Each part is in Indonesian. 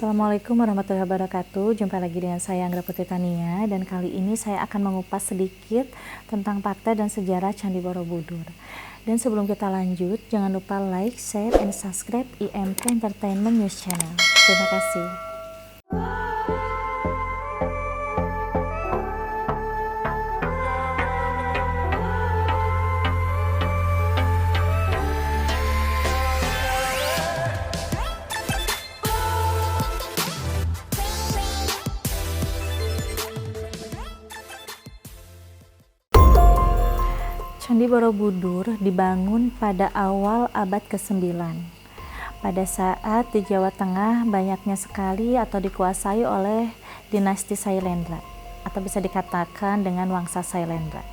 Assalamualaikum warahmatullahi wabarakatuh. Jumpa lagi dengan saya Anggra Putri Tania, dan kali ini saya akan mengupas sedikit tentang fakta dan sejarah Candi Borobudur. Dan sebelum kita lanjut, jangan lupa like, share, and subscribe IMT Entertainment News Channel. Terima kasih. Candi Borobudur dibangun pada awal abad ke-9. Pada saat di Jawa Tengah banyaknya sekali atau dikuasai oleh dinasti Sailendra, atau bisa dikatakan dengan Wangsa Sailendra.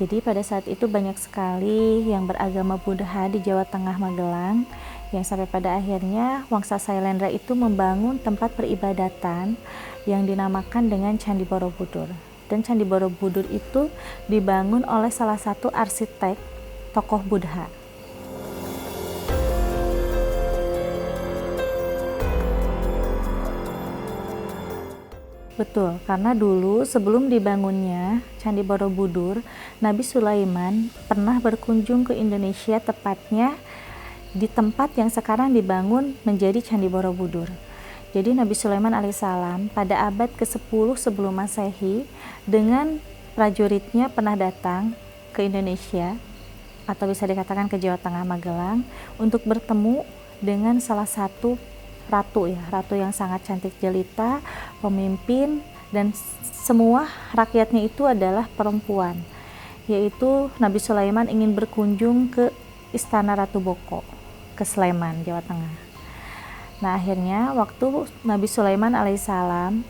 Jadi pada saat itu banyak sekali yang beragama Buddha di Jawa Tengah Magelang, yang sampai pada akhirnya Wangsa Sailendra itu membangun tempat peribadatan yang dinamakan dengan Candi Borobudur. Dan Candi Borobudur itu dibangun oleh salah satu arsitek tokoh Buddha. Betul, karena dulu sebelum dibangunnya Candi Borobudur, Nabi Sulaiman pernah berkunjung ke Indonesia, tepatnya di tempat yang sekarang dibangun menjadi Candi Borobudur. Jadi Nabi Sulaiman alaihissalam pada abad ke-10 sebelum Masehi dengan prajuritnya pernah datang ke Indonesia, atau bisa dikatakan ke Jawa Tengah Magelang, untuk bertemu dengan salah satu ratu yang sangat cantik jelita, pemimpin, dan semua rakyatnya itu adalah perempuan, yaitu Nabi Sulaiman ingin berkunjung ke Istana Ratu Boko, ke Sleman, Jawa Tengah. Nah, akhirnya waktu Nabi Sulaiman alaihissalam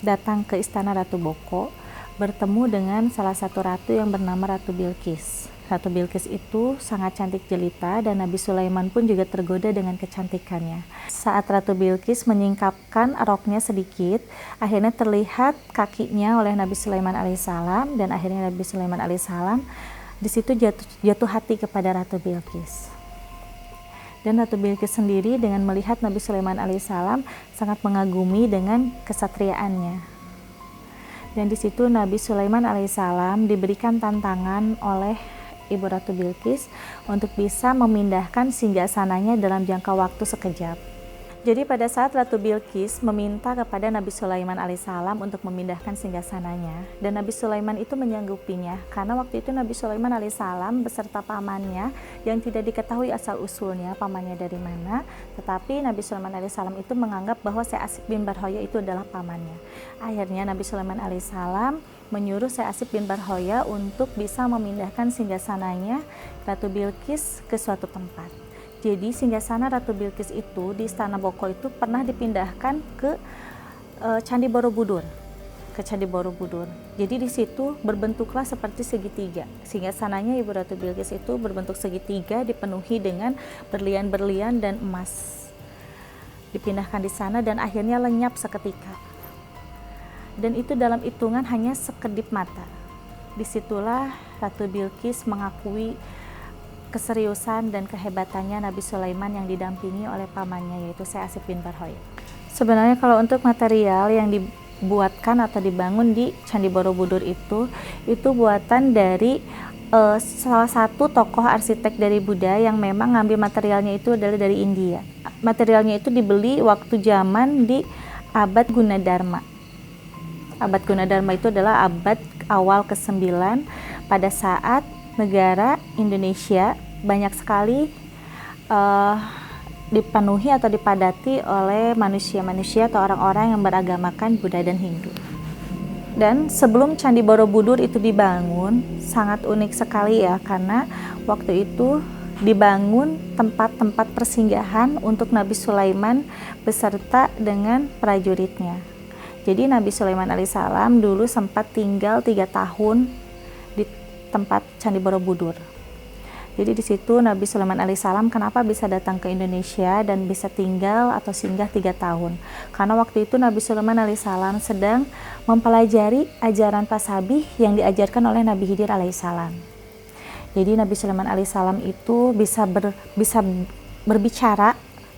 datang ke Istana Ratu Boko, bertemu dengan salah satu ratu yang bernama Ratu Bilqis. Ratu Bilqis itu sangat cantik jelita, dan Nabi Sulaiman pun juga tergoda dengan kecantikannya. Saat Ratu Bilqis menyingkapkan roknya sedikit, akhirnya terlihat kakinya oleh Nabi Sulaiman alaihissalam, dan akhirnya Nabi Sulaiman alaihissalam di situ jatuh hati kepada Ratu Bilqis. Dan Ratu Bilqis sendiri dengan melihat Nabi Sulaiman alaihissalam sangat mengagumi dengan kesatriaannya. Dan di situ Nabi Sulaiman alaihissalam diberikan tantangan oleh Ibu Ratu Bilqis untuk bisa memindahkan singgasananya dalam jangka waktu sekejap. Jadi pada saat Ratu Bilqis meminta kepada Nabi Sulaiman alaihissalam untuk memindahkan singgasananya, dan Nabi Sulaiman itu menyanggupinya, karena waktu itu Nabi Sulaiman alaihissalam beserta pamannya yang tidak diketahui asal usulnya pamannya dari mana, tetapi Nabi Sulaiman alaihissalam itu menganggap bahwa Syekh Asif bin Barhoya itu adalah pamannya. Akhirnya Nabi Sulaiman alaihissalam menyuruh Syekh Asif bin Barhoya untuk bisa memindahkan singgasananya Ratu Bilqis ke suatu tempat. Jadi singgasana Ratu Bilqis itu di Istana Boko itu pernah dipindahkan ke Candi Borobudur, Jadi di situ berbentuklah seperti segitiga. Singgasananya Ibu Ratu Bilqis itu berbentuk segitiga, dipenuhi dengan berlian-berlian dan emas. Dipindahkan di sana dan akhirnya lenyap seketika. Dan itu dalam hitungan hanya sekedip mata. Disitulah Ratu Bilqis mengakui keseriusan dan kehebatannya Nabi Sulaiman yang didampingi oleh pamannya, yaitu Syekh Asif bin Barhoya. Sebenarnya kalau untuk material yang dibuatkan atau dibangun di Candi Borobudur itu buatan dari salah satu tokoh arsitek dari Buddha yang memang ngambil materialnya itu adalah dari India. Materialnya itu dibeli waktu zaman di abad Gunadarma. Abad Gunadarma itu adalah abad awal ke-9, pada saat negara Indonesia banyak sekali dipenuhi atau dipadati oleh manusia-manusia atau orang-orang yang beragamakan Buddha dan Hindu. Dan sebelum Candi Borobudur itu dibangun, sangat unik sekali ya, karena waktu itu dibangun tempat-tempat persinggahan untuk Nabi Sulaiman beserta dengan prajuritnya. Jadi Nabi Sulaiman alaihissalam dulu sempat tinggal 3 tahun di tempat Candi Borobudur. Jadi di situ Nabi Sulaiman alaihissalam kenapa bisa datang ke Indonesia dan bisa tinggal atau singgah 3 tahun? Karena waktu itu Nabi Sulaiman alaihissalam sedang mempelajari ajaran tasabih yang diajarkan oleh Nabi Khidir alaihissalam. Jadi Nabi Sulaiman alaihissalam itu bisa berbicara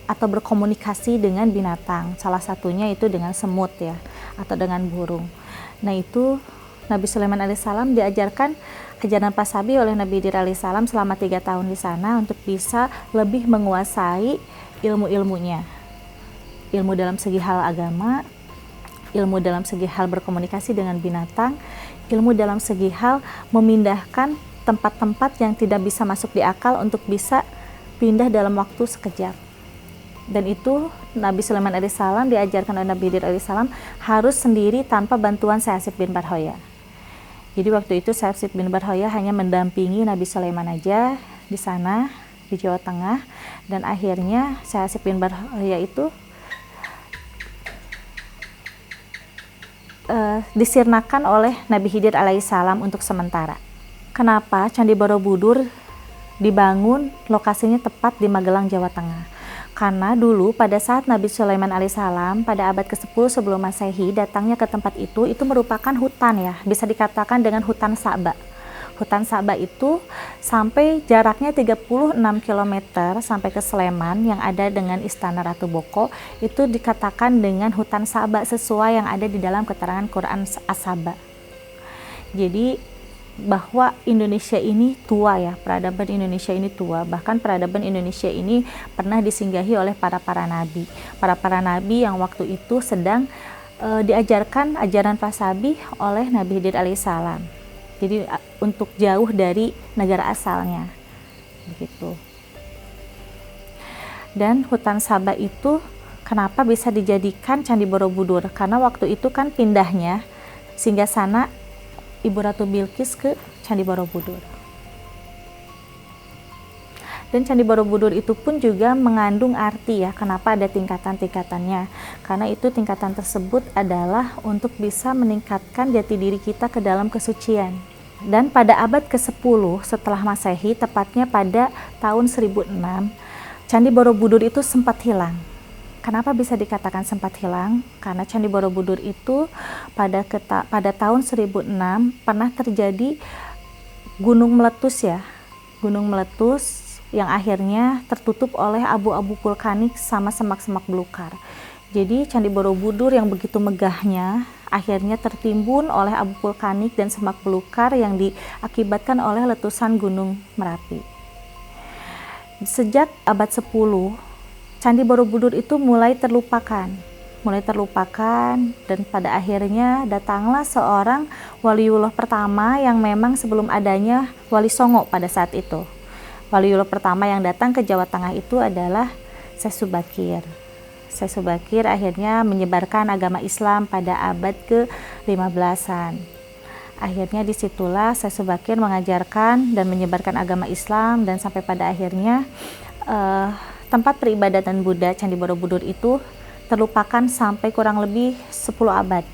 atau berkomunikasi dengan binatang. Salah satunya itu dengan semut ya, atau dengan burung. Nah itu Nabi Sulaiman alaihissalam diajarkan ajaran pasabi oleh Nabi Khidir alaihissalam selama 3 tahun di sana untuk bisa lebih menguasai ilmu-ilmunya. Ilmu dalam segi hal agama, ilmu dalam segi hal berkomunikasi dengan binatang, ilmu dalam segi hal memindahkan tempat-tempat yang tidak bisa masuk di akal untuk bisa pindah dalam waktu sekejap. Dan itu Nabi Sulaiman alaihissalam diajarkan oleh Nabi Khidir alaihissalam harus sendiri tanpa bantuan Syahsib bin Barhoya. Jadi waktu itu Syahsib bin Barhoya hanya mendampingi Nabi Sulaiman aja di sana di Jawa Tengah, dan akhirnya Syahsib bin Barhoya itu disirnakan oleh Nabi Khidir alaihissalam untuk sementara. Kenapa Candi Borobudur dibangun lokasinya tepat di Magelang, Jawa Tengah? Karena dulu pada saat Nabi Sulaiman alaihissalam pada abad ke-10 sebelum Masehi datangnya ke tempat itu merupakan hutan ya, bisa dikatakan dengan hutan Sa'ba. Hutan Sa'ba itu sampai jaraknya 36 km sampai ke Sleman yang ada dengan Istana Ratu Boko, itu dikatakan dengan hutan Sa'ba sesuai yang ada di dalam keterangan Quran As-Saba. Jadi bahwa Indonesia ini tua ya, peradaban Indonesia ini tua, bahkan peradaban Indonesia ini pernah disinggahi oleh para nabi yang waktu itu sedang diajarkan ajaran pasabi oleh Nabi Khidir alaihissalam. Jadi untuk jauh dari negara asalnya begitu. Dan hutan Sa'ba itu kenapa bisa dijadikan Candi Borobudur? Karena waktu itu kan pindahnya singgasana Ibu Ratu Bilqis ke Candi Borobudur. Dan Candi Borobudur itu pun juga mengandung arti ya, kenapa ada tingkatan-tingkatannya. Karena itu tingkatan tersebut adalah untuk bisa meningkatkan jati diri kita ke dalam kesucian. Dan pada abad ke-10 setelah Masehi, tepatnya pada tahun 1006, Candi Borobudur itu sempat hilang. Kenapa bisa dikatakan sempat hilang? Karena Candi Borobudur itu pada tahun 1006 pernah terjadi gunung meletus ya. Gunung meletus yang akhirnya tertutup oleh abu-abu vulkanik sama semak-semak belukar. Jadi Candi Borobudur yang begitu megahnya akhirnya tertimbun oleh abu vulkanik dan semak belukar yang diakibatkan oleh letusan Gunung Merapi. Sejak abad 10 Candi Borobudur itu mulai terlupakan dan pada akhirnya datanglah seorang waliullah pertama yang memang sebelum adanya Wali Songo pada saat itu. Waliullah pertama yang datang ke Jawa Tengah itu adalah Syekh Subakir. Syekh Subakir akhirnya menyebarkan agama Islam pada abad ke-15-an. Akhirnya disitulah Syekh Subakir mengajarkan dan menyebarkan agama Islam, dan sampai pada akhirnya tempat peribadatan Buddha Candi Borobudur itu terlupakan sampai kurang lebih 10 abad.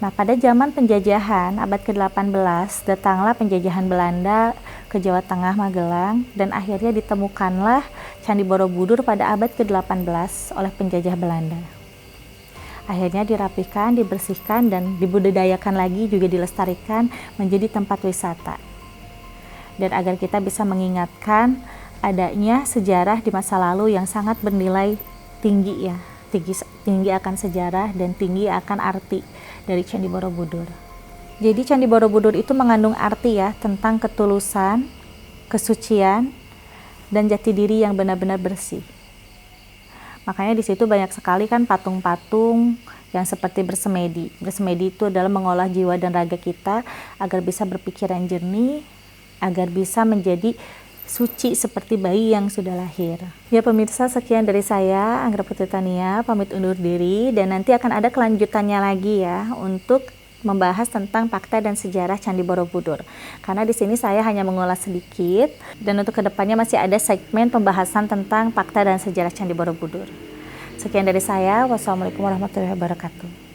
Nah, pada zaman penjajahan abad ke-18 datanglah penjajahan Belanda ke Jawa Tengah Magelang, dan akhirnya ditemukanlah Candi Borobudur pada abad ke-18 oleh penjajah Belanda. Akhirnya dirapikan, dibersihkan, dan dibudidayakan lagi, juga dilestarikan menjadi tempat wisata. Dan agar kita bisa mengingatkan adanya sejarah di masa lalu yang sangat bernilai tinggi ya, tinggi akan sejarah dan tinggi akan arti dari Candi Borobudur. Jadi Candi Borobudur itu mengandung arti ya tentang ketulusan, kesucian, dan jati diri yang benar-benar bersih. Makanya di situ banyak sekali kan patung-patung yang seperti bersemedi. Bersemedi itu adalah mengolah jiwa dan raga kita agar bisa berpikiran jernih, agar bisa menjadi suci seperti bayi yang sudah lahir. Ya pemirsa, sekian dari saya, Anggra Putri Tania, pamit undur diri, dan nanti akan ada kelanjutannya lagi ya untuk membahas tentang fakta dan sejarah Candi Borobudur. Karena di sini saya hanya mengulas sedikit, dan untuk kedepannya masih ada segmen pembahasan tentang fakta dan sejarah Candi Borobudur. Sekian dari saya, wassalamualaikum warahmatullahi wabarakatuh.